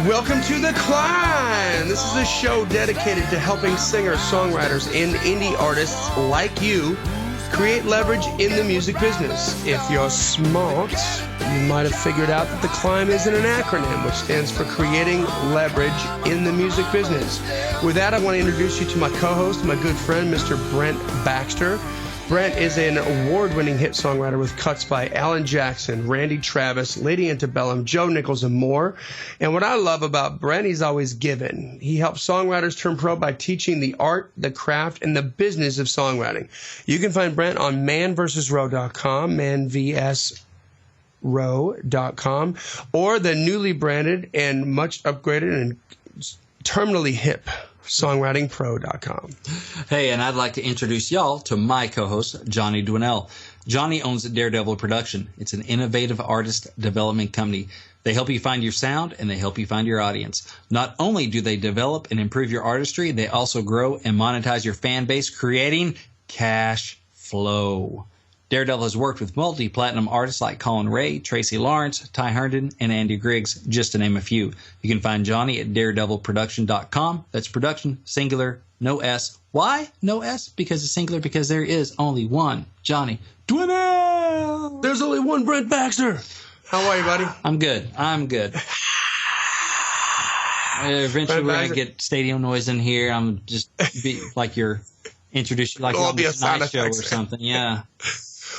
Welcome to The Climb. This is a show dedicated to helping singers, songwriters, and indie artists like you create leverage in the music business. If you're smart, you might have figured out that The Climb isn't an acronym, which stands for Creating Leverage in the Music Business. With that, I want to introduce you to my co-host, my good friend, Mr. Brent Baxter. Brent is an award-winning hit songwriter with cuts by Alan Jackson, Randy Travis, Lady Antebellum, Joe Nichols, and more. And what I love about Brent, he's always given. He helps songwriters turn pro by teaching the art, the craft, and the business of songwriting. You can find Brent on manvsrow.com, manvsrow.com, or the newly branded and much upgraded and terminally hip songwritingpro.com. Hey, and I'd like to introduce y'all to my co-host, Johnny Dwinell. Johnny owns Daredevil Production. It's an innovative artist development company. They help you find your sound, and they help you find your audience. Not only do they develop and improve your artistry, they also grow and monetize your fan base, creating cash flow. Daredevil has worked with multi-platinum artists like Colin Ray, Tracy Lawrence, Ty Herndon, and Andy Griggs, just to name a few. You can find Johnny at daredevilproduction.com. That's production, singular, no S. Why no S? Because it's singular, because there is only one Johnny Dwinell. There's only one Brent Baxter. How are you, buddy? I'm good. Eventually we're going to get stadium noise in here. I'm just be like your introduce, like on the Tonight Show or something. Yeah.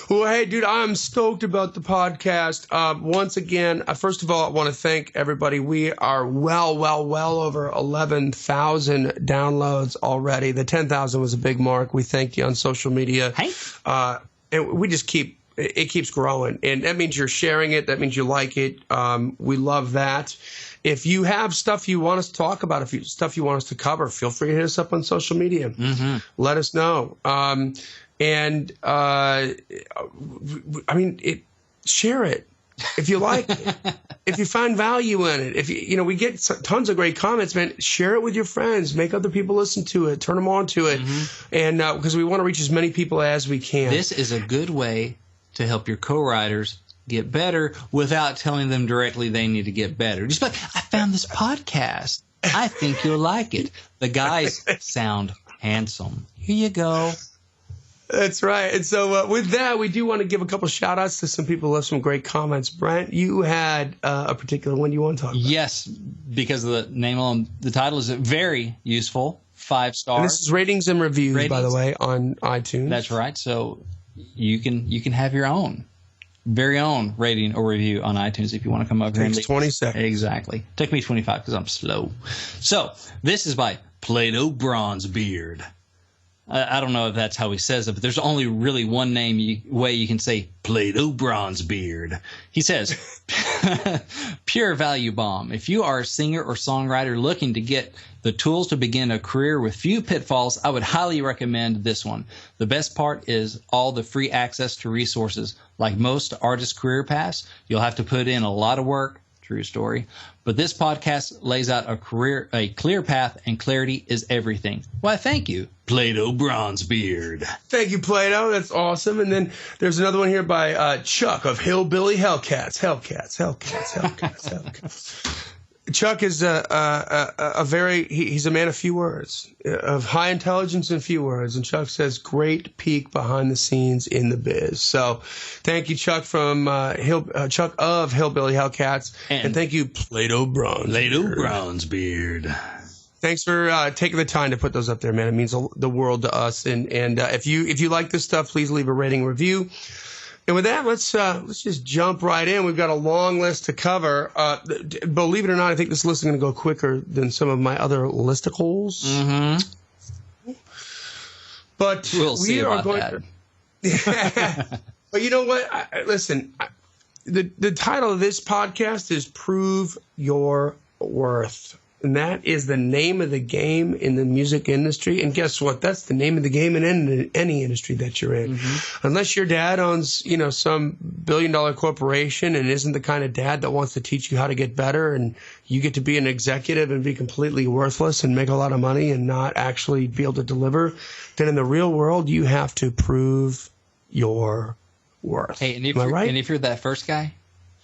Well, hey, dude, I'm stoked about the podcast. Once again, first of all, I want to thank everybody. We are well over 11,000 downloads already. The 10,000 was a big mark. We thank you on social media. Hey. And we just it keeps growing. And that means you're sharing it. That means you like it. We love that. If you have stuff you want us to talk about, stuff you want us to cover, feel free to hit us up on social media. Mm-hmm. Let us know. Share it if you like it. If you find value in it. If we get tons of great comments, man. Share it with your friends. Make other people listen to it. Turn them on to it. Mm-hmm. And because we want to reach as many people as we can. This is a good way to help your co-writers get better without telling them directly they need to get better. Just like, I found this podcast. I think you'll like it. The guys sound handsome. Here you go. That's right. And so with that, we do want to give a couple shout outs to some people who left some great comments. Brent, you had a particular one you want to talk about. Yes, because of the name on the title is very useful. 5 stars. And this is ratings and reviews, by the way, on iTunes. That's right. So you can have your own very own rating or review on iTunes if you want to come up here. It takes 20 seconds. Exactly. Took me 25 because I'm slow. So this is by Plato Bronzebeard. I don't know if that's how he says it, but there's only really one way you can say Plato Bronzebeard. He says, pure value bomb. If you are a singer or songwriter looking to get the tools to begin a career with few pitfalls, I would highly recommend this one. The best part is all the free access to resources. Like most artist career paths, you'll have to put in a lot of work. True story. But this podcast lays out a clear path, and clarity is everything. Why, thank you, Plato Bronzebeard. Thank you, Plato. That's awesome. And then there's another one here by Chuck of Hillbilly Hellcats. Hellcats. Chuck is he's a man of few words, of high intelligence and few words. And Chuck says, great peek behind the scenes in the biz. So thank you, Chuck from Chuck of Hillbilly Hellcats. And thank you, Plato Bronzebeard. Thanks for taking the time to put those up there, man. It means the world to us. And if you like this stuff, please leave a rating review. And with that, let's just jump right in. We've got a long list to cover. Believe it or not, I think this list is going to go quicker than some of my other listicles. Mm-hmm. But we'll see about that. But you know what? Listen, the title of this podcast is Prove Your Worth. And that is the name of the game in the music industry. And guess what? That's the name of the game in any industry that you're in. Mm-hmm. Unless your dad owns, some billion-dollar corporation and isn't the kind of dad that wants to teach you how to get better, and you get to be an executive and be completely worthless and make a lot of money and not actually be able to deliver, then in the real world, you have to prove your worth. Hey, and if you're that first guy,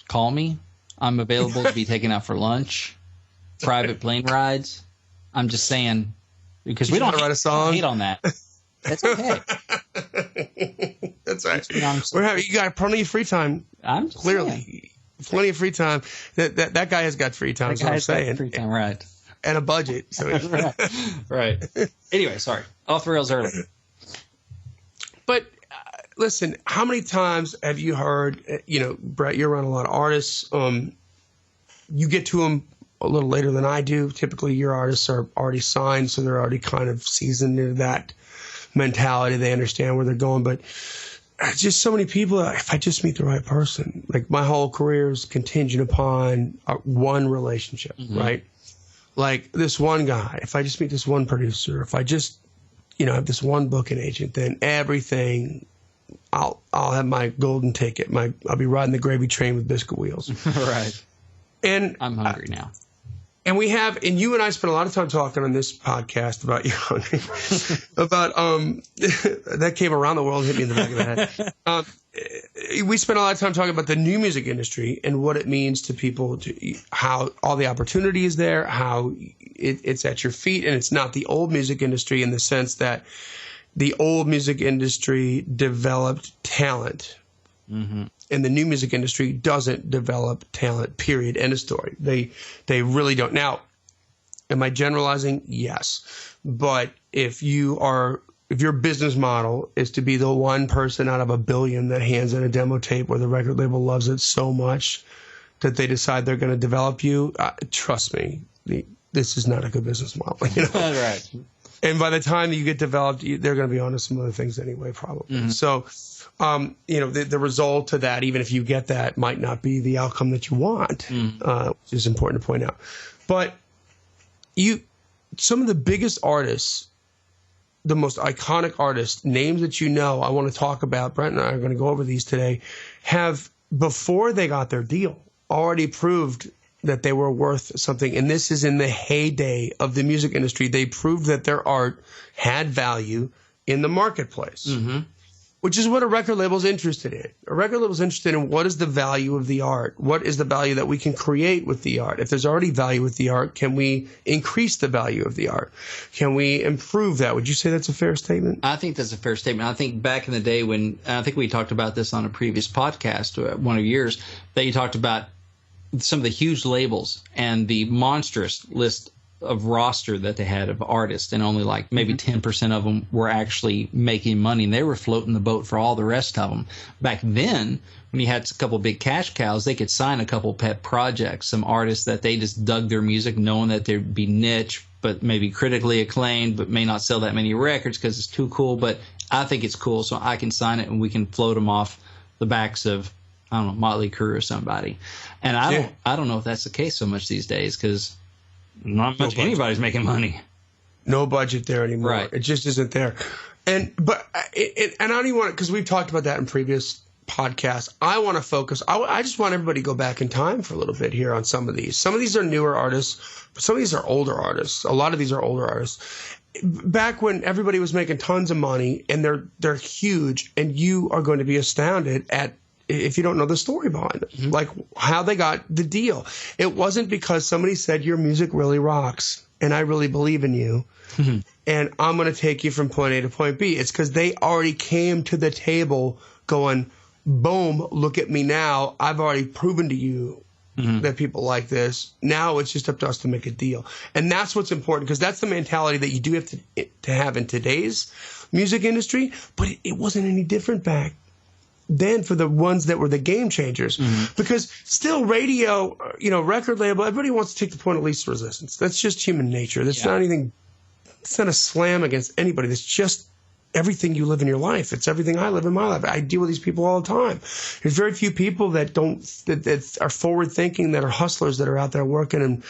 call me. I'm available to be taken out for lunch. private plane rides. I'm just saying, because we don't write a song. hate on that. That's okay. That's right. You got plenty of free time. I'm just clearly saying. Plenty of free time. That guy has got free time. That's what I'm saying. Free time, right? And a budget. So right. Anyway, sorry. Off the rails early. But listen, how many times have you heard? Brett, you're around a lot of artists. You get to them a little later than I do. Typically, your artists are already signed, so they're already kind of seasoned into that mentality. They understand where they're going. But just so many people, if I just meet the right person, like my whole career is contingent upon one relationship, right? Like this one guy, if I just meet this one producer, if I just, have this one booking agent, then everything, I'll have my golden ticket. I'll be riding the gravy train with biscuit wheels. Right. And I'm hungry now. And you and I spent a lot of time talking on this podcast about you're hungry, about that came around the world and hit me in the back of the head. We spent a lot of time talking about the new music industry and what it means to people, how all the opportunity is there, how it's at your feet, and it's not the old music industry in the sense that the old music industry developed talent. And the new music industry doesn't develop talent, period. End of story. They really don't. Now, am I generalizing? Yes. But if your business model is to be the one person out of a billion that hands in a demo tape where the record label loves it so much that they decide they're going to develop you, trust me, this is not a good business model. Right. And by the time you get developed, they're going to be on to some other things anyway, probably. So, the result of that, even if you get that, might not be the outcome that you want, which is important to point out. But some of the biggest artists, the most iconic artists, names that I want to talk about, Brent and I are going to go over these today, have, before they got their deal, already proved that they were worth something. And this is in the heyday of the music industry. They proved that their art had value in the marketplace, which is what a record label is interested in. A record label is interested in what is the value of the art? What is the value that we can create with the art? If there's already value with the art, can we increase the value of the art? Can we improve that? Would you say that's a fair statement? I think that's a fair statement. I think back in the day when, I think we talked about this on a previous podcast, one of yours, that you talked about some of the huge labels and the monstrous list of roster that they had of artists, and only like maybe 10% of them were actually making money, and they were floating the boat for all the rest of them. Back then, when you had a couple big cash cows, they could sign a couple pet projects, some artists that they just dug their music, knowing that they'd be niche, but maybe critically acclaimed, but may not sell that many records because it's too cool. But I think it's cool, so I can sign it, and we can float them off the backs of, I don't know, Motley Crue or somebody. And I don't know if that's the case so much these days, because not much anybody's making money. No budget there anymore. Right. It just isn't there. And I don't even want to, because we've talked about that in previous podcasts. I want to focus. I just want everybody to go back in time for a little bit here on some of these. Some of these are newer artists, but some of these are older artists. A lot of these are older artists. Back when everybody was making tons of money, and they're huge, and you are going to be astounded at, if you don't know the story behind it, like how they got the deal. It wasn't because somebody said your music really rocks and I really believe in you and I'm going to take you from point A to point B. It's because they already came to the table going, boom, look at me now. I've already proven to you that people like this. Now it's just up to us to make a deal. And that's what's important, because that's the mentality that you do have to have in today's music industry. But it wasn't any different back then for the ones that were the game changers, because still radio, record label, everybody wants to take the point of least resistance. That's just human nature. That's not anything. It's not a slam against anybody. That's just everything you live in your life. It's everything I live in my life. I deal with these people all the time. There's very few people that are forward thinking, that are hustlers, that are out there working, and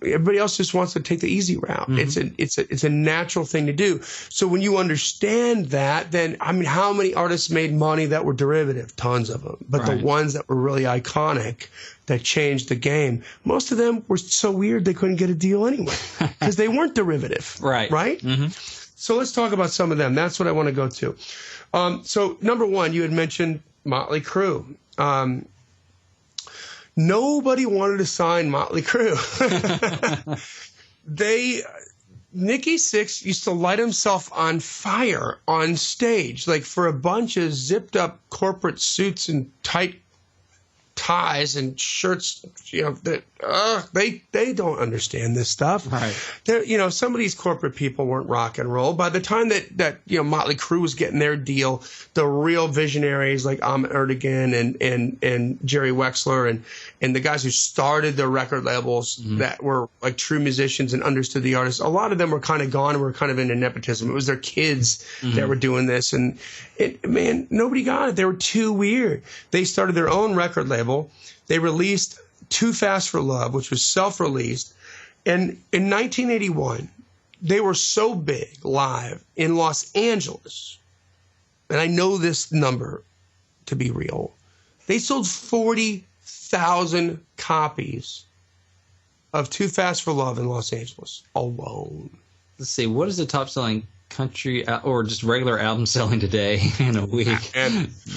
everybody else just wants to take the easy route. It's a natural thing to do. So when you understand that, then, I mean, how many artists made money that were derivative? Tons of them. But the ones that were really iconic, that changed the game, most of them were so weird they couldn't get a deal anyway because they weren't derivative. Right? So let's talk about some of them. That's what I want to go to. So number one, you had mentioned Motley Crue. nobody wanted to sign Motley Crue. Nikki Sixx used to light himself on fire on stage, like for a bunch of zipped up corporate suits and tight ties and shirts, that they don't understand this stuff. Right. Some of these corporate people weren't rock and roll. By the time that Motley Crue was getting their deal, the real visionaries like Ahmet Ertegun and Jerry Wexler and the guys who started the record labels that were like true musicians and understood the artists, a lot of them were kind of gone and were kind of into nepotism. It was their kids that were doing this, and nobody got it. They were too weird. They started their own record label. They released Too Fast for Love, which was self-released. And in 1981, they were so big live in Los Angeles, and I know this number to be real, they sold 40,000 copies of Too Fast for Love in Los Angeles alone. Let's see, what is the top-selling country or just regular album selling today in a week?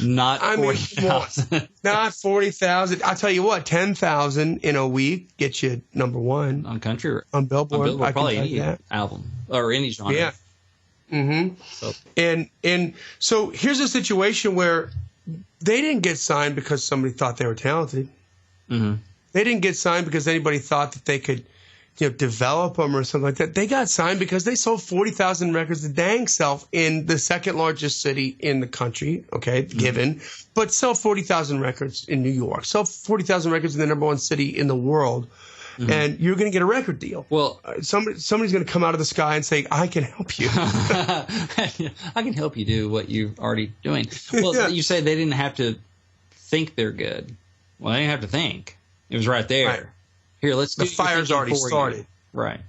Not 40,000. Not 40,000. I'll tell you what, 10,000 in a week gets you number one on country, on Billboard. On Billboard, probably any album or any genre. Yeah. Mm-hmm. So. And so here's a situation where they didn't get signed because somebody thought they were talented. Mm-hmm. They didn't get signed because anybody thought that they could develop them or something like that. They got signed because they sold 40,000 records the dang self in the second largest city in the country, given, but sell 40,000 records in New York, sell 40,000 records in the number one city in the world, and you're going to get a record deal. Well, somebody's going to come out of the sky and say, I can help you. I can help you do what you're already doing. Well, you say they didn't have to think they're good. Well, they didn't have to think. It was right there. Right. Here, let's do the fire's already started. Right.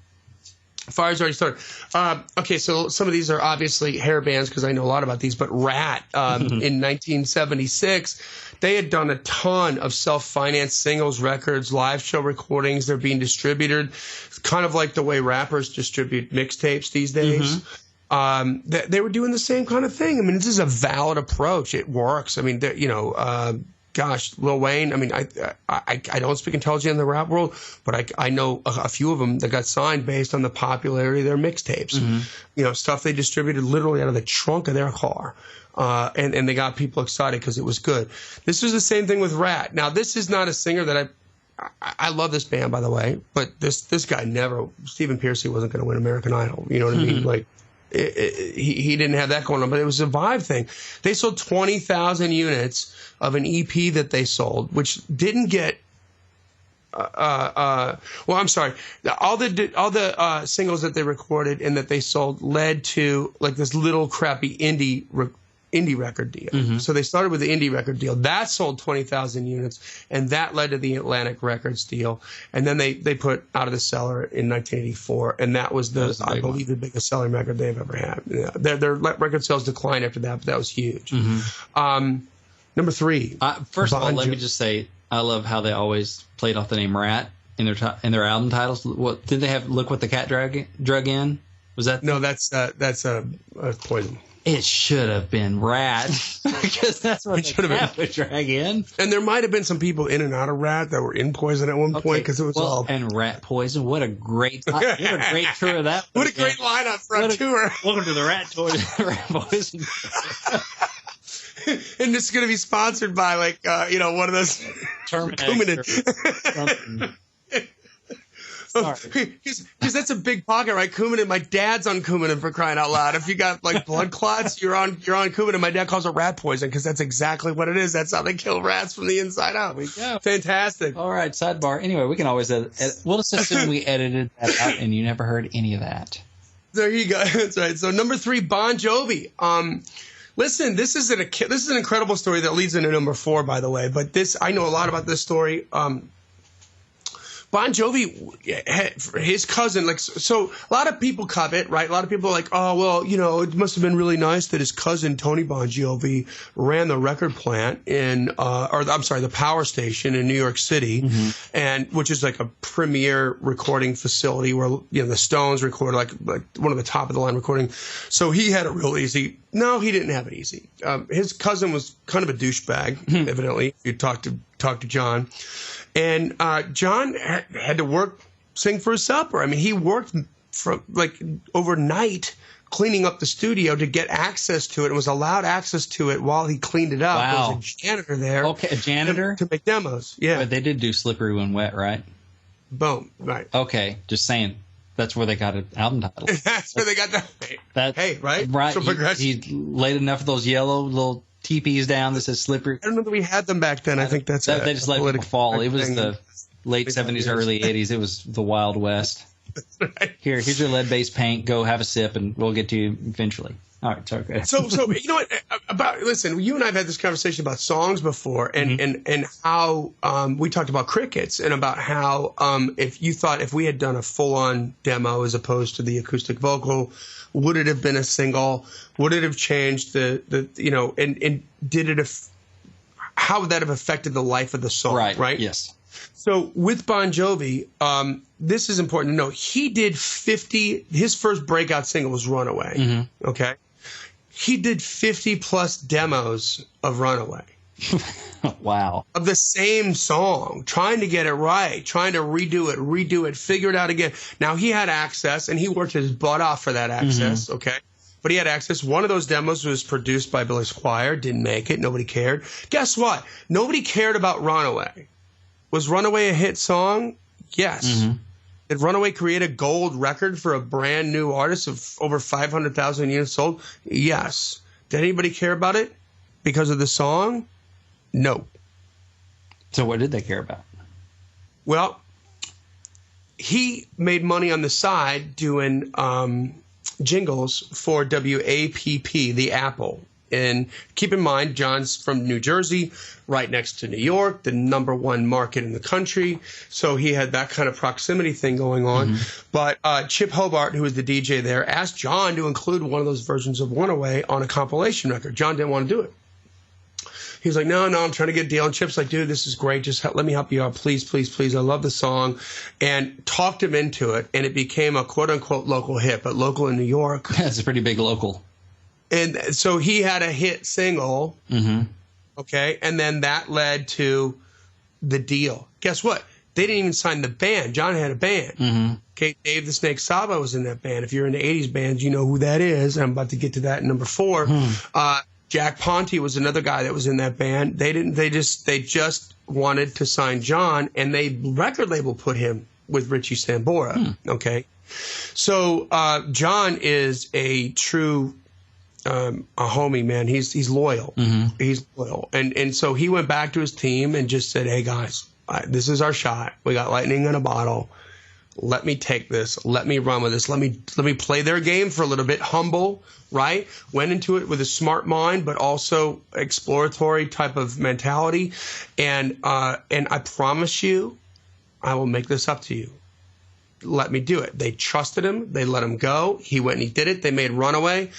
Fire's already started. Okay, so some of these are obviously hair bands because I know a lot about these, but Rat in 1976, they had done a ton of self-financed singles, records, live show recordings. They're being distributed kind of like the way rappers distribute mixtapes these days. They were doing the same kind of thing. I mean, this is a valid approach. It works. I mean, gosh, Lil Wayne, I mean, I don't speak intelligently in the rap world, but I know a few of them that got signed based on the popularity of their mixtapes. Stuff they distributed literally out of the trunk of their car. And they got people excited because it was good. This was the same thing with Rat. Now, this is not a singer that I love this band, by the way, but this guy Stephen Pearcy wasn't going to win American Idol. You know what I mean? Like, he didn't have that going on, but it was a vibe thing. They sold 20,000 units of an EP that they sold, which didn't get. I'm sorry. All the singles that they recorded and that they sold led to like this little crappy indie record deal. So they started with the indie record deal. That sold 20,000 units, and that led to the Atlantic Records deal. And then they put Out of the Cellar in 1984, and that was I believe the biggest selling record they've ever had. Yeah, their record sales declined after that, but that was huge. Number three. First of all, let me just say, I love how they always played off the name Rat in their album titles. What did they have? Look what the cat drug in. Was that? No, that's a Poison. It should have been Rat because that's what the cat would drag in. And there might have been some people in and out of Rat that were in Poison at one point because it was all. And Rat Poison, what a great tour of that! What a great lineup for a tour! Welcome to the Rat Poison. And this is going to be sponsored by one of those Terminator. Because that's a big pocket, right? Coumadin. My dad's on Coumadin, for crying out loud. If you got like blood clots, you're on Coumadin. My dad calls it rat poison because that's exactly what it is. That's how they kill rats from the inside out. There we go. Fantastic. All right, sidebar. Anyway, we can always edit. We'll just assume we edited that out and you never heard any of that. There you go. That's right. So number 3, Bon Jovi. Listen, this is an incredible story that leads into number 4, by the way. But I know a lot about this story. Bon Jovi, his cousin, so a lot of people covet, right? A lot of people are like, oh, well, it must have been really nice that his cousin, Tony Bon Jovi, ran the record plant the power station in New York City, and which is like a premier recording facility where, the Stones recorded like one of the top of the line recording. So he had it real easy. No, he didn't have it easy. His cousin was kind of a douchebag, evidently. If you talk to talked to John. And John had to sing for his supper. I mean, he worked from overnight cleaning up the studio to get access to it and was allowed access to it while he cleaned it up. Wow. There was a janitor there. Okay, a janitor? To make demos. Yeah. But they did do Slippery When Wet, right? Boom. Right. Okay, just saying. That's where they got an album title. That's where they got that. Hey, right? Right. So he laid enough of those yellow little teepees down that says Slippery. I don't know that we had them back then. I think that's they just let people fall. It was the late 70s, early 80s. It was the Wild West. Right. Here's your lead-based paint. Go have a sip, and we'll get to you eventually. All right, sorry. Go ahead. So you know what? Listen, you and I have had this conversation about songs before, and how we talked about crickets, and about how if we had done a full-on demo as opposed to the acoustic vocal, would it have been a single? Would it have changed and did it? How would that have affected the life of the song? Right. Yes. So with Bon Jovi, this is important to know. He did 50. His first breakout single was "Runaway." Mm-hmm. Okay, he did 50+ demos of "Runaway." Wow. Of the same song, trying to get it right, trying to redo it, figure it out again. Now he had access, and he worked his butt off for that access. Mm-hmm. Okay. But he had access. One of those demos was produced by Billy Squier. Didn't make it. Nobody cared. Guess what? Nobody cared about "Runaway." Was "Runaway" a hit song? Yes. Mm-hmm. Did "Runaway" create a gold record for a brand new artist of over 500,000 units sold? Yes. Did anybody care about it because of the song? No. So what did they care about? Well, he made money on the side doing jingles for WAPP, the Apple. And keep in mind, John's from New Jersey, right next to New York, the #1 market in the country. So he had that kind of proximity thing going on. Mm-hmm. But Chip Hobart, who was the DJ there, asked John to include one of those versions of "Runaway" on a compilation record. John didn't want to do it. He was like, no, I'm trying to get a deal. And Chip's like, dude, this is great. Just let me help you out. Please, please, please. I love the song. And talked him into it. And it became a quote-unquote local hit, but local in New York. That's a pretty big local. And so he had a hit single, mm-hmm. Okay, and then that led to the deal. Guess what? They didn't even sign the band. John had a band. Mm-hmm. Okay, Dave the Snake Saba was in that band. If you're into 80s bands, you know who that is. I'm about to get to that in number 4. Jack Ponte was another guy that was in that band. They just wanted to sign John, and they record label put him with Richie Sambora. Okay, so John is a true a homie, man. He's loyal. Mm-hmm. He's loyal. And so he went back to his team and just said, hey, guys, this is our shot. We got lightning in a bottle. Let me take this. Let me run with this. Let me play their game for a little bit. Humble, right? Went into it with a smart mind, but also exploratory type of mentality. And I promise you, I will make this up to you. Let me do it. They trusted him. They let him go. He went and he did it. They made "Runaway."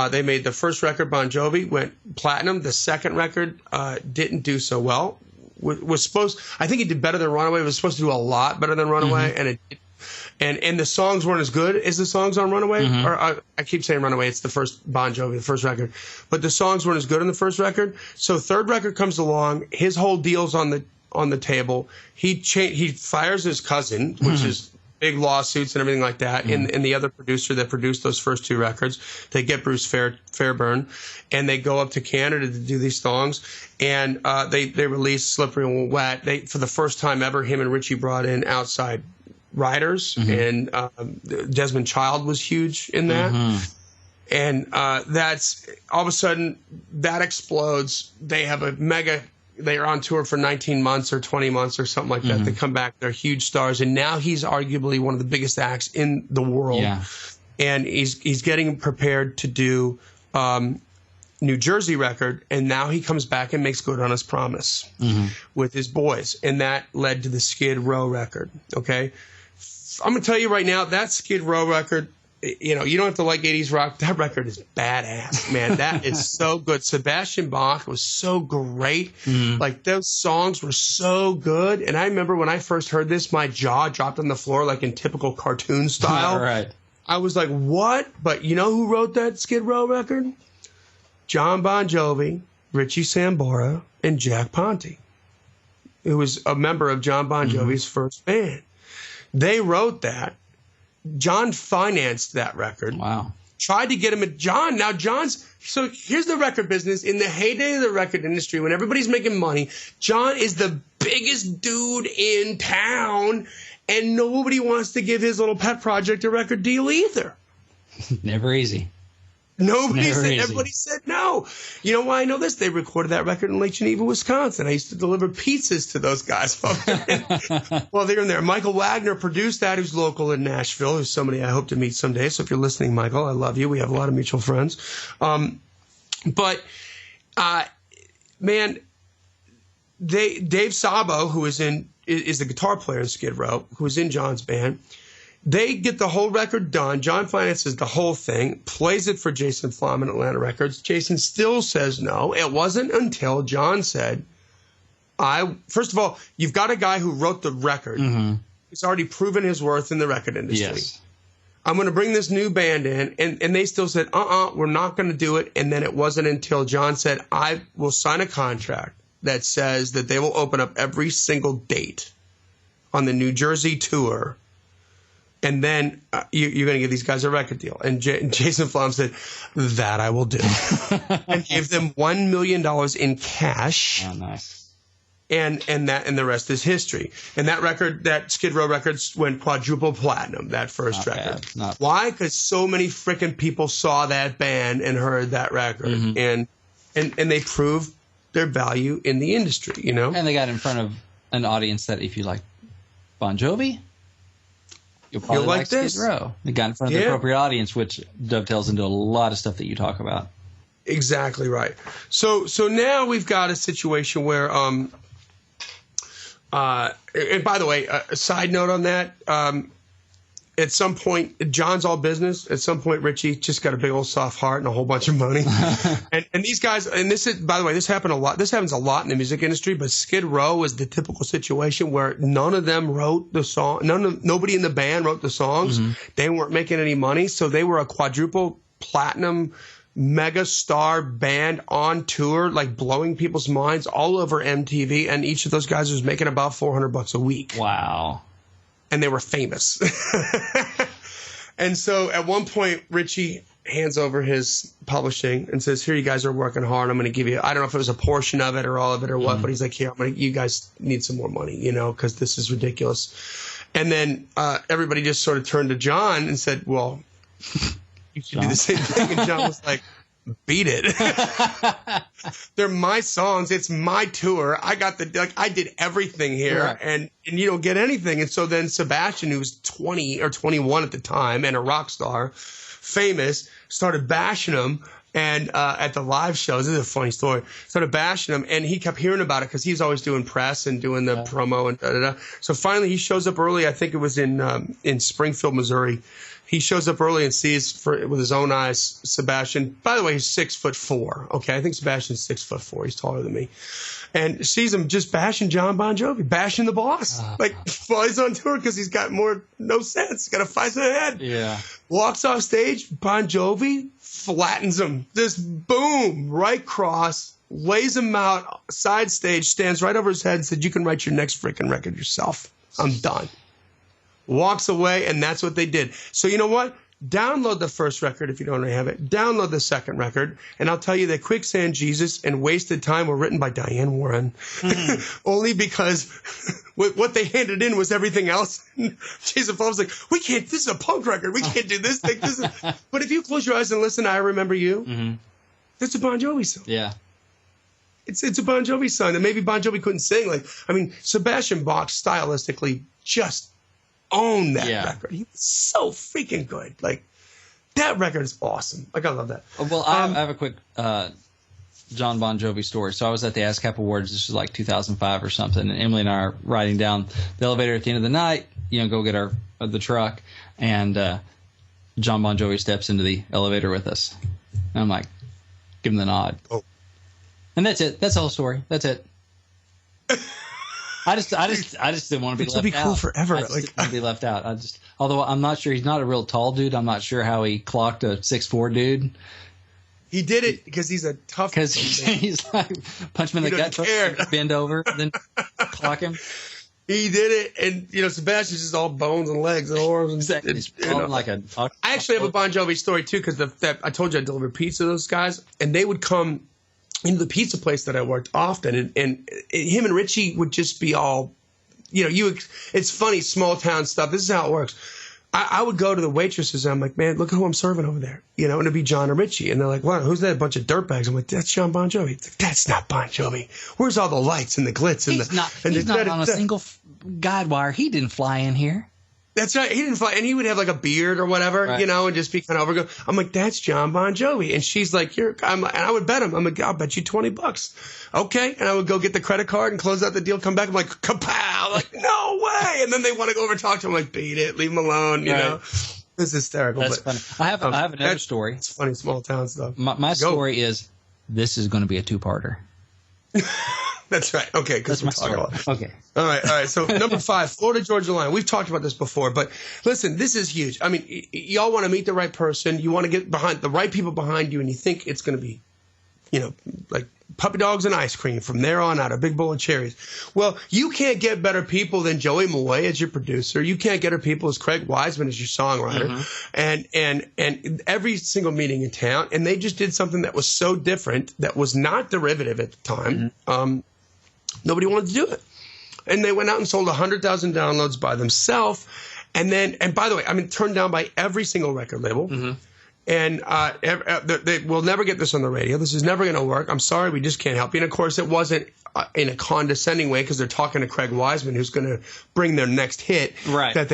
They made the first record, Bon Jovi, went platinum. The second record didn't do so well. I think he did better than "Runaway." It was supposed to do a lot better than "Runaway," mm-hmm. and the songs weren't as good as the songs on "Runaway." Mm-hmm. Or I keep saying "Runaway." It's the first Bon Jovi, the first record, but the songs weren't as good on the first record. So third record comes along. His whole deal's on the table. He fires his cousin, which mm-hmm. is big lawsuits and everything like that, mm-hmm. and the other producer that produced those first 2 records. They get Bruce Fairbairn, and they go up to Canada to do these songs, and they release "Slippery When Wet." For the first time ever, him and Richie brought in outside writers, mm-hmm. and Desmond Child was huge in that. Mm-hmm. And that's all of a sudden that explodes. They have a mega. They are on tour for 19 months or 20 months or something like that. Mm-hmm. They come back. They're huge stars. And now he's arguably one of the biggest acts in the world. Yeah. And he's getting prepared to do New Jersey record. And now he comes back and makes good on his promise mm-hmm. with his boys. And that led to the Skid Row record. Okay. I'm going to tell you right now, that Skid Row record, you know, you don't have to like 80s rock. That record is badass, man. That is so good. Sebastian Bach was so great. Mm-hmm. Like, those songs were so good. And I remember when I first heard this, my jaw dropped on the floor like in typical cartoon style. Right. I was like, what? But you know who wrote that Skid Row record? John Bon Jovi, Richie Sambora, and Jack Ponte. who was a member of John Bon Jovi's first band. They wrote that. John financed that record. Wow. Tried to get him at John. Now so here's the record business. In the heyday of the record industry, when everybody's making money, John is the biggest dude in town, and nobody wants to give his little pet project a record deal either. Never easy. Everybody said no. You know why I know this? They recorded that record in Lake Geneva, Wisconsin. I used to deliver pizzas to those guys. Well, they're in there. Michael Wagner produced that, who's local in Nashville, who's somebody I hope to meet someday. So if you're listening, Michael, I love you. We have a lot of mutual friends. Man, Dave Sabo, who is the guitar player in Skid Row, who was in John's band, they get the whole record done. John finances the whole thing, plays it for Jason Flom and Atlantic Records. Jason still says no. It wasn't until John said, first of all, you've got a guy who wrote the record. He's already proven his worth in the record industry. Yes. I'm going to bring this new band in. And they still said, we're not going to do it. And then it wasn't until John said, I will sign a contract that says that they will open up every single date on the New Jersey tour. And then you're going to give these guys a record deal. And Jason Flom said, that I will do. And gave them $1 million in cash. Oh, nice. And the rest is history. And that record, that Skid Row Records, went quadruple platinum, that first record. Why? Because so many freaking people saw that band and heard that record. And they proved their value in the industry, you know? And they got in front of an audience that if you like Bon Jovi, you'll probably like Skid Row. They got in front of the appropriate audience, which dovetails into a lot of stuff that you talk about. Exactly right. So now we've got a situation where, and by the way, a side note on that, at some point, John's all business. At some point, Richie just got a big old soft heart and a whole bunch of money. and these guys, and this is, by the way, this happened a lot. This happens a lot in the music industry, but Skid Row was the typical situation where none of them wrote the song. Nobody in the band wrote the songs. They weren't making any money. So they were a quadruple platinum mega star band on tour, like blowing people's minds all over MTV. And each of those guys was making about $400 a week. Wow. And they were famous. And so at one point, Richie hands over his publishing and says, here, you guys are working hard. I'm going to give you, I don't know if it was a portion of it or all of it or what, but he's like, here, you guys need some more money, you know, because this is ridiculous. And then everybody just sort of turned to John and said, well, you should do the same thing. And John was like, beat it. They're my songs. It's my tour. I did everything here, right. and you don't get anything. And so then Sebastian, who was 20 or 21 at the time and a rock star, famous, started bashing him. And at the live shows, this is a funny story, started bashing him, and he kept hearing about it because he was always doing press and doing the promo and da-da-da. So finally he shows up early. I think it was in Springfield, Missouri. He shows up early and sees with his own eyes Sebastian. By the way, he's 6'4". Okay, I think Sebastian's 6'4". He's taller than me, and sees him just bashing John Bon Jovi, bashing the boss, like while he's on tour because he's got no sense. He's got a 5-cent head. Yeah. Walks off stage, Bon Jovi flattens him. Just boom, right cross, lays him out side stage, stands right over his head, and said, "You can write your next freaking record yourself. I'm done." Walks away, and that's what they did. So you know what? Download the first record if you don't already have it. Download the second record, and I'll tell you that Quicksand Jesus and Wasted Time were written by Diane Warren. Only because what they handed in was everything else. Jason Flom was like, we can't, this is a punk record. We can't do this thing. But if you close your eyes and listen to I Remember You, that's a Bon Jovi song. Yeah. It's a Bon Jovi song. And maybe Bon Jovi couldn't sing. Sebastian Bach stylistically just owned that record. He was so freaking good. That record is awesome. I love that. Well, I have a quick John Bon Jovi story. So I was at the ASCAP Awards. This was 2005 or something. And Emily and I are riding down the elevator at the end of the night, go get the truck. And John Bon Jovi steps into the elevator with us. And I'm like, give him the nod. Oh. And that's it. That's the whole story. That's it. I just didn't want to be left out. It'll be cool forever. I just didn't want to be left out. Although I'm not sure, he's not a real tall dude. I'm not sure how he clocked a 6'4" dude. He did it because he's a tough. Because he's like, punch him in the gut, bend over, then clock him. He did it, and Sebastian's just all bones and legs and arms. Exactly. I actually have a Bon Jovi story too, because I told you I delivered pizza to those guys, and they would come into the pizza place that I worked often, and him and Richie would just be all, it's funny, small town stuff. This is how it works. I would go to the waitresses and I'm like, man, look at who I'm serving over there. And it'd be John or Richie. And they're like, wow, who's that? A bunch of dirtbags. I'm like, that's John Bon Jovi. It's like, that's not Bon Jovi. Where's all the lights and the glitz? He's not on a single guide wire. He didn't fly in here. That's right. He didn't fly. And he would have like a beard or whatever, right. And just be kind of overgo. I'm like, that's John Bon Jovi. And she's like, and I would bet him. I'm like, I'll bet you $20. Okay. And I would go get the credit card and close out the deal, come back. I'm like, kapow. Like, no way. And then they want to go over and talk to him. I'm like, beat it. Leave him alone. You know, this is hysterical. That's funny. I have another story. It's funny, small town stuff. My story is, this is going to be a two-parter. That's right. Okay, because we're talking about it. Okay. All right. So number 5, Florida Georgia line. We've talked about this before, but listen, this is huge. I mean, y'all want to meet the right person. You want to get behind the right people behind you, and you think it's going to be, like puppy dogs and ice cream from there on out, a big bowl of cherries. Well, you can't get better people than Joey Malloy as your producer. You can't get better people as Craig Wiseman as your songwriter, and every single meeting in town. And they just did something that was so different, that was not derivative at the time. Nobody wanted to do it. And they went out and sold 100,000 downloads by themselves. And by the way, turned down by every single record label. And they will never get this on the radio. This is never going to work. I'm sorry, we just can't help you. And of course, it wasn't in a condescending way, because they're talking to Craig Wiseman, who's going to bring their next hit. Right. That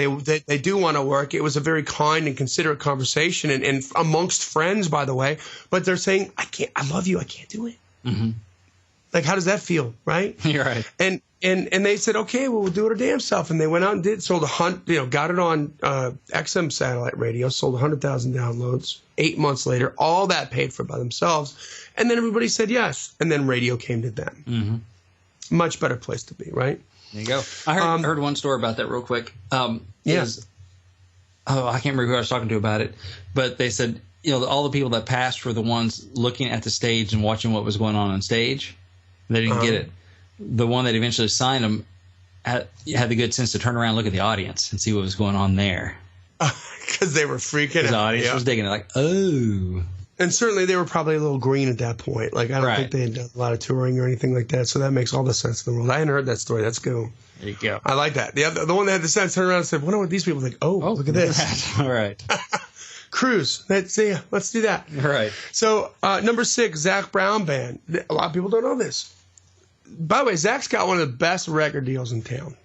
they do want to work. It was a very kind and considerate conversation, and amongst friends, by the way. But they're saying, I love you, I can't do it. Like, how does that feel, right? You're right. And they said, okay, well, we'll do it our damn self. And they went out and sold got it on XM satellite radio, sold 100,000 downloads. 8 months later, all that paid for by themselves. And then everybody said yes. And then radio came to them. Much better place to be, right? There you go. I heard one story about that real quick. I can't remember who I was talking to about it, but they said, all the people that passed were the ones looking at the stage and watching what was going on stage. They didn't get it. The one that eventually signed them had the good sense to turn around and look at the audience and see what was going on there. Because they were freaking out. The audience was digging it, like, oh. And certainly they were probably a little green at that point. Like, I don't think they had done a lot of touring or anything like that. So that makes all the sense in the world. I hadn't heard that story. That's cool. There you go. I like that. The one that had the sense turned around and said, wonder what these people think. Oh, look at this. All right. Cruise. Let's do that. All right. So number 6, Zac Brown Band. A lot of people don't know this. By the way, Zach's got one of the best record deals in town.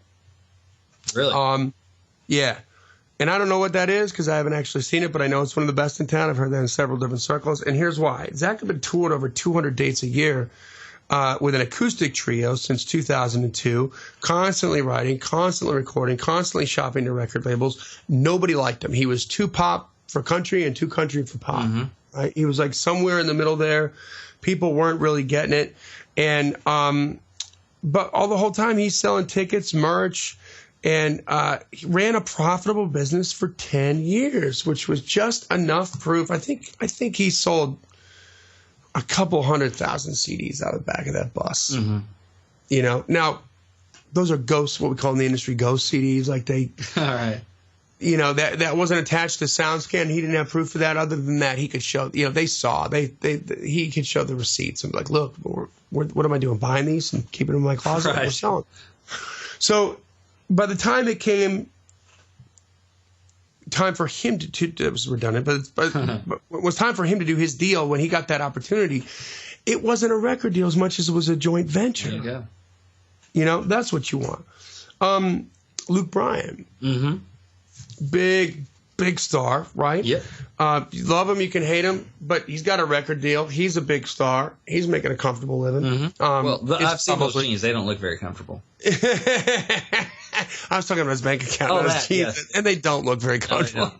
Really? Yeah. And I don't know what that is, because I haven't actually seen it, but I know it's one of the best in town. I've heard that in several different circles. And here's why. Zach has been toured over 200 dates a year with an acoustic trio since 2002, constantly writing, constantly recording, constantly shopping to record labels. Nobody liked him. He was too pop for country and too country for pop. Right? He was like somewhere in the middle there. People weren't really getting it. And but all the whole time he's selling tickets, merch, and he ran a profitable business for 10 years, which was just enough proof. I think he sold a couple 100,000 CDs out of the back of that bus. Now those are ghosts, what we call in the industry ghost CDs. Like all right. That wasn't attached to SoundScan. He didn't have proof of that. Other than that, he could show. They saw. He could show the receipts and be like, "Look, what am I doing? Buying these and keeping them in my closet? Right. We're selling." So, by the time it came time for him to it was redundant, but it was time for him to do his deal when he got that opportunity. It wasn't a record deal as much as it was a joint venture. There you go. That's what you want. Luke Bryan. Big star, right? Yep. You love him, you can hate him, but he's got a record deal. He's a big star. He's making a comfortable living. I've seen those jeans. They don't look very comfortable. I was talking about his bank account, his jeans, yes. And they don't look very comfortable.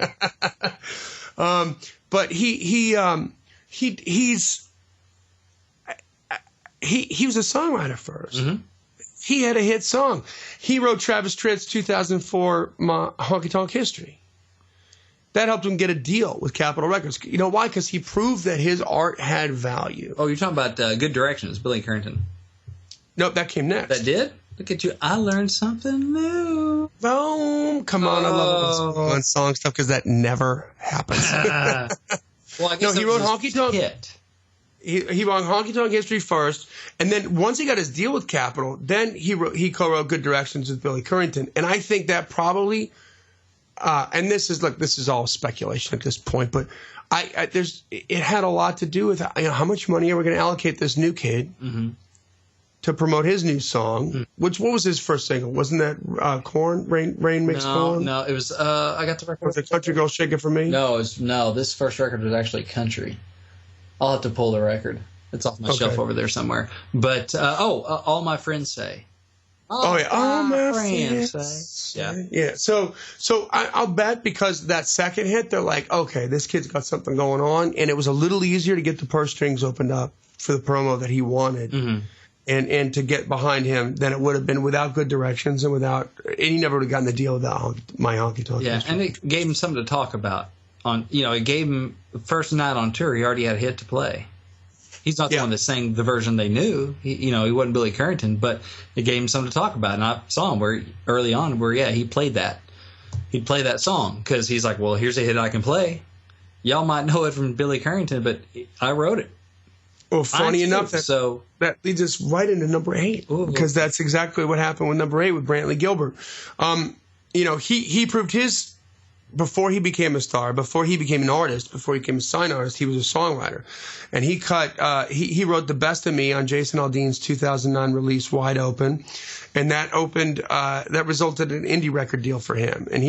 No, but he was a songwriter first. He had a hit song. He wrote Travis Tritt's 2004 Honky Tonk History. That helped him get a deal with Capitol Records. You know why? Because he proved that his art had value. Oh, you're talking about Good Directions, Billy Currington. Nope, that came next. That did? Look at you. I learned something new. Boom. Come on. I love it song stuff because that never happens. Well, I guess he wrote Honky Tonk. Hit. He wrote Honky Tonk History first, and then once he got his deal with Capitol, then he co-wrote Good Directions with Billy Currington. And I think that probably, and this is all speculation at this point, but it had a lot to do with how much money are we going to allocate this new kid to promote his new song? What was his first single? Wasn't that Corn? Rain Makes Corn? No, it was. I got the record. Was it Country Girl Shake It For Me? No, this first record was actually country. I'll have to pull the record. It's off my shelf over there somewhere. But All My Friends Say. All my friends say. Yeah. So I'll bet because that second hit, they're like, okay, this kid's got something going on, and it was a little easier to get the purse strings opened up for the promo that he wanted. And to get behind him than it would have been without Good Directions and he never would have gotten the deal without my Honky Tonk. Yeah, and it gave him something to talk about. It gave him the first night on tour. He already had a hit to play. He's not the one that sang the version they knew. He wasn't Billy Currington, but it gave him something to talk about. And I saw him early on he played that. He'd play that song because he's like, well, here's a hit I can play. Y'all might know it from Billy Currington, but I wrote it. Well, funny enough, that leads us right into number 8 because that's exactly what happened with number 8 with Brantley Gilbert. He proved before he became a star, before he became an artist, before he became a signed artist, he was a songwriter, and he wrote "The Best of Me" on Jason Aldean's 2009 release "Wide Open," and that resulted in an indie record deal for him, and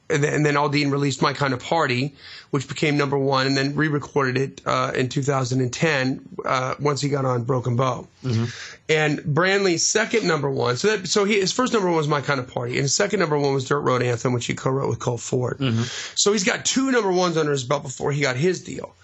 and then Aldean released "My Kind of Party," which became number 1, and then re-recorded it in 2010 once he got on Broken Bow. And Brantley's second number 1, his first number 1 was "My Kind of Party," and his second number 1 was "Dirt Road Anthem," which he co-wrote with Cole Ford. So he's got 2 number 1s under his belt before he got his deal,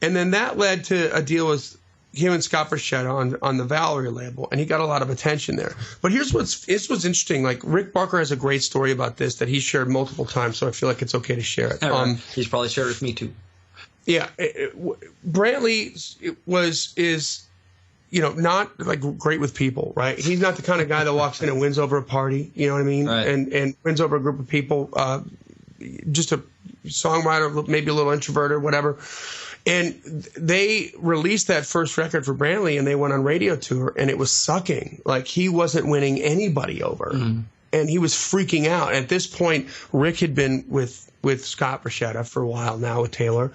and then that led to a deal with him and Scott Frechetta on the Valerie label, and he got a lot of attention there. But here's what's interesting. Like, Rick Barker has a great story about this that he shared multiple times, so I feel like it's okay to share it. He's probably shared it with me too. Yeah, Brantley is not like great with people, right? He's not the kind of guy that walks in and wins over a party, you know what I mean? Right. And wins over a group of people. Just a songwriter, maybe a little introverted, whatever. And they released that first record for Brantley, and they went on radio tour, and it was sucking. Like, he wasn't winning anybody over, and he was freaking out. At this point, Rick had been with Scott Frechetta for a while now with Taylor,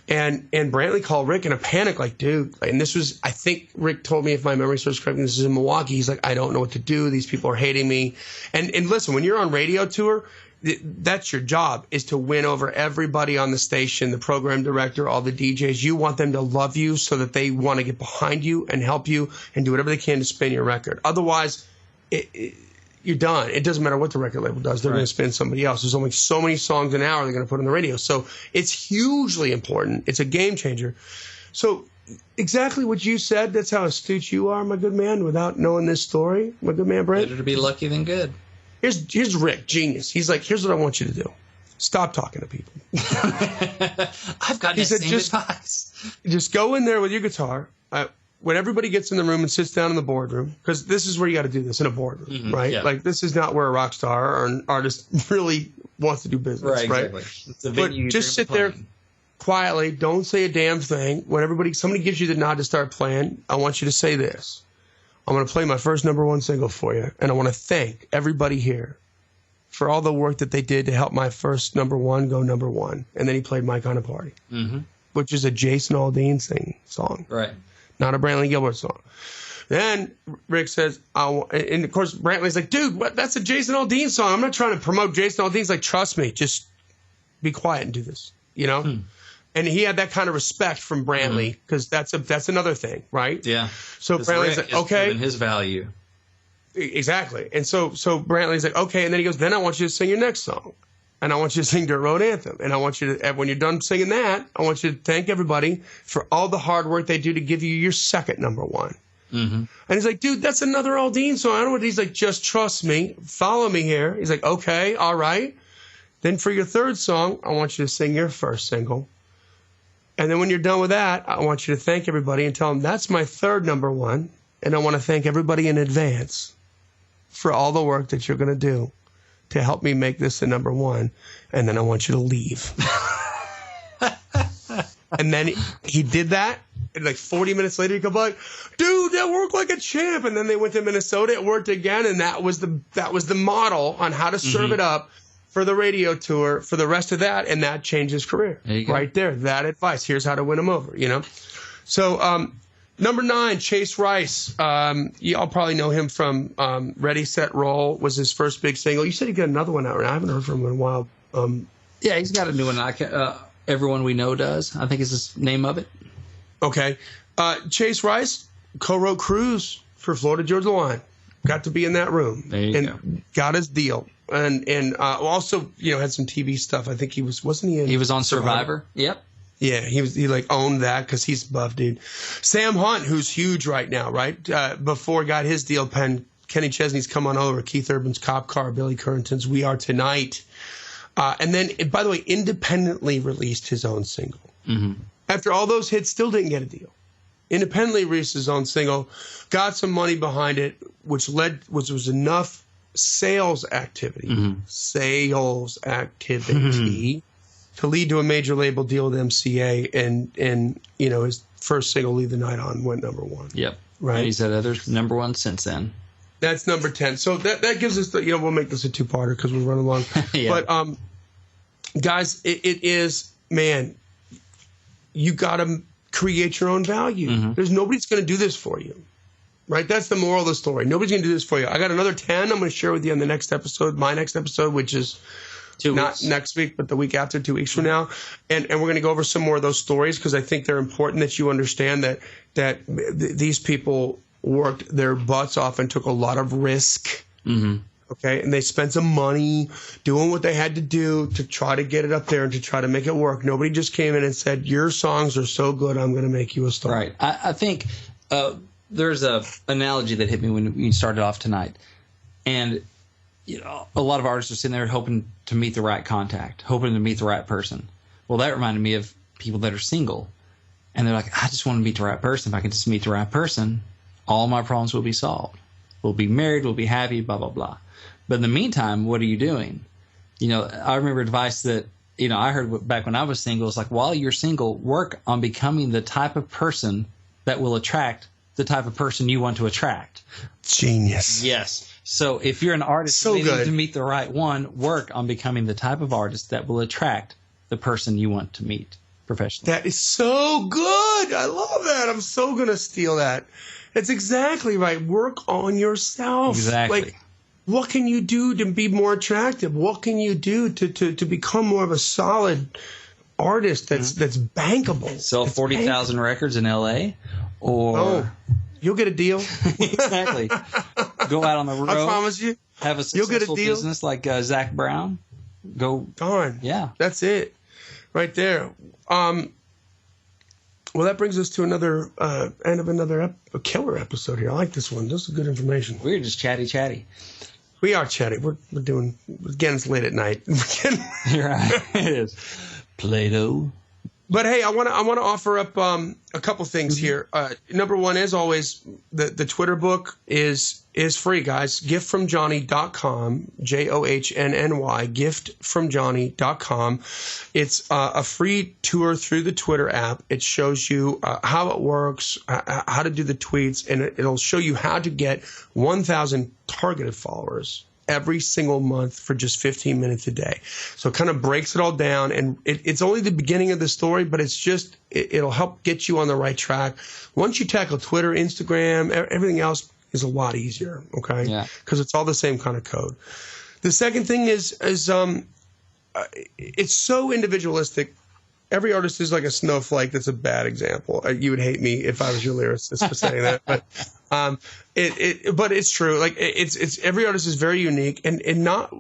and Brantley called Rick in a panic, like, dude. And this was, I think Rick told me, if my memory serves correctly, this is in Milwaukee. He's like, I don't know what to do. These people are hating me. And listen, when you're on radio tour, that's your job, is to win over everybody on the station, the program director, all the DJs. You want them to love you so that they want to get behind you and help you and do whatever they can to spin your record. Otherwise, you're done. It doesn't matter what the record label does. They're going to spin somebody else. There's only so many songs an hour they're going to put on the radio. So it's hugely important. It's a game changer. So exactly what you said, that's how astute you are, my good man, without knowing this story, my good man, Brent. Better to be lucky than good. Here's Rick, genius. He's like, here's what I want you to do. Stop talking to people. I've got advice. Just go in there with your guitar. When everybody gets in the room and sits down in the boardroom, because this is where you got to do this, in a boardroom, right? Yeah. Like, this is not where a rock star or an artist really wants to do business, right? Exactly. It's a venue. But just sit there quietly. Don't say a damn thing. When somebody gives you the nod to start playing, I want you to say this. I'm going to play my first number 1 single for you, and I want to thank everybody here for all the work that they did to help my first number 1 go number 1. And then he played "My Kind of Party," which is a Jason Aldean song, right? Not a Brantley Gilbert song. Then Rick says, and of course Brantley's like, dude, what? That's a Jason Aldean song. I'm not trying to promote Jason Aldean. He's like, trust me, just be quiet and do this, you know? And he had that kind of respect from Brantley, because that's another thing, right? Yeah. So Brantley's like, okay. His value. Exactly. And so Brantley's like, okay. And then he goes, then I want you to sing your next song. And I want you to sing "Dirt Road Anthem." And I want you to, when you're done singing that, I want you to thank everybody for all the hard work they do to give you your second number 1. And he's like, dude, that's another Aldean song. I don't know what. He's like, just trust me. Follow me here. He's like, okay, all right. Then for your third song, I want you to sing your first single. And then when you're done with that, I want you to thank everybody and tell them that's my third number one. And I want to thank everybody in advance for all the work that you're going to do to help me make this a number one. And then I want you to leave. And then he did that. And like 40 minutes later, he come like, dude, that worked like a champ. And then they went to Minnesota. It worked again. And that was the model on how to serve it up for the radio tour for the rest of that. And that changed his career right there. That advice. Here's how to win him over, you know? So, number 9, Chase Rice. Y'all probably know him from Ready, Set, Roll was his first big single. You said he got another one out, right? I haven't heard from him in a while. Yeah, he's got a new one. Everyone We Know does. I think is the name of it. Okay. Chase Rice co-wrote Cruise for Florida Georgia Line. Got to be in that room. There you go. Got his deal. And also, had some TV stuff. I think wasn't he in? He was on Survivor. Yep. Yeah, he like owned that because he's buff, dude. Sam Hunt, who's huge right now, right? Before he got his deal pen, Kenny Chesney's Come On Over, Keith Urban's Cop Car, Billy Currington's We Are Tonight. And then, by the way, independently released his own single. Mm-hmm. After all those hits, still didn't get a deal. Independently released his own single, got some money behind it, which was enough sales activity. Mm-hmm. Sales activity. To lead to a major label deal with MCA, and his first single, Leave the Night On, went number 1. Yep. Right. And he's had others number 1 since then. That's number 10. So that gives us we'll make this a 2-parter because we're running long. Yeah. But guys, it is, man, you got to create your own value. Mm-hmm. There's nobody's going to do this for you. Right? That's the moral of the story. Nobody's going to do this for you. I got another 10 I'm going to share with you on the next episode, my next episode, which is 2 weeks. Not next week, but the week after, 2 weeks from now. And we're going to go over some more of those stories because I think they're important that you understand that these people worked their butts off and took a lot of risk. Mm-hmm. Okay? And they spent some money doing what they had to do to try to get it up there and to try to make it work. Nobody just came in and said, your songs are so good, I'm going to make you a star. Right. I think there's a analogy that hit me when we started off tonight. And a lot of artists are sitting there hoping to meet the right contact, hoping to meet the right person. Well, that reminded me of people that are single. And they're like, I just want to meet the right person. If I can just meet the right person, all my problems will be solved. We'll be married, we'll be happy, blah, blah, blah. But in the meantime, what are you doing? I remember advice that, I heard back when I was single. It's like, while you're single, work on becoming the type of person that will attract the type of person you want to attract. Genius. Yes. So if you're an artist needing to meet the right one, work on becoming the type of artist that will attract the person you want to meet professionally. That is so good. I love that. I'm so going to steal that. That's exactly right. Work on yourself. Exactly. Like, what can you do to be more attractive? What can you do to become more of a solid artist that's bankable? Sell 40,000 records in L.A. or... You'll get a deal. Exactly. Go out on the road. I promise you. Have a successful business like Zach Brown. Go. Darn. Yeah. That's it. Right there. Well, that brings us to another end of another killer episode here. I like this one. This is good information. We're just chatty. We are chatty. We're again, it's late at night. You're right. It is. Play-Doh. But hey, I want to offer up a couple things here. Number one, as always, the Twitter book is free, guys. Giftfromjohnny.com, JOHNNY, giftfromjohnny.com. It's a free tour through the Twitter app. It shows you how it works, how to do the tweets, and it'll show you how to get 1,000 targeted followers every single month for just 15 minutes a day. So it kind of breaks it all down, and it's only the beginning of the story, but it'll help get you on the right track. Once you tackle Twitter, Instagram, everything else is a lot easier, okay? Yeah. Because it's all the same kind of code. The second thing is it's so individualistic. Every artist is like a snowflake. That's a bad example. You would hate me if I was your lyricist for saying that, but but it's true. Like it's every artist is very unique, and not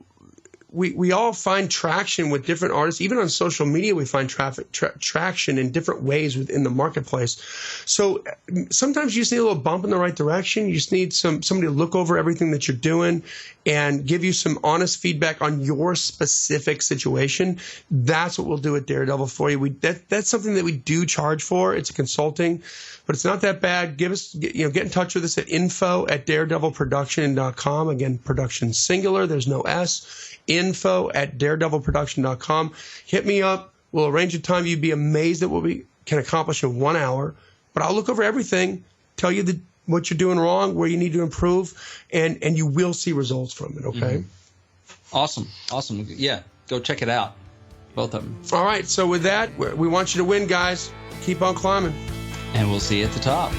we all find traction with different artists. Even on social media, we find traction in different ways within the marketplace. So sometimes you just need a little bump in the right direction. You just need somebody to look over everything that you're doing and give you some honest feedback on your specific situation. That's what we'll do at Daredevil for you. That's something that we do charge for. It's a consulting, but it's not that bad. Get in touch with us at info@daredevilproduction.com. Again, production singular. There's no S. info@daredevilproduction.com. Hit me up. We'll arrange a time. You'd be amazed at what we can accomplish in 1 hour. But I'll look over everything, tell you what you're doing wrong, where you need to improve, and you will see results from it, okay? Awesome. Yeah, go check it out, both of them. All right, so with that, we want you to win, guys. Keep on climbing. And we'll see you at the top.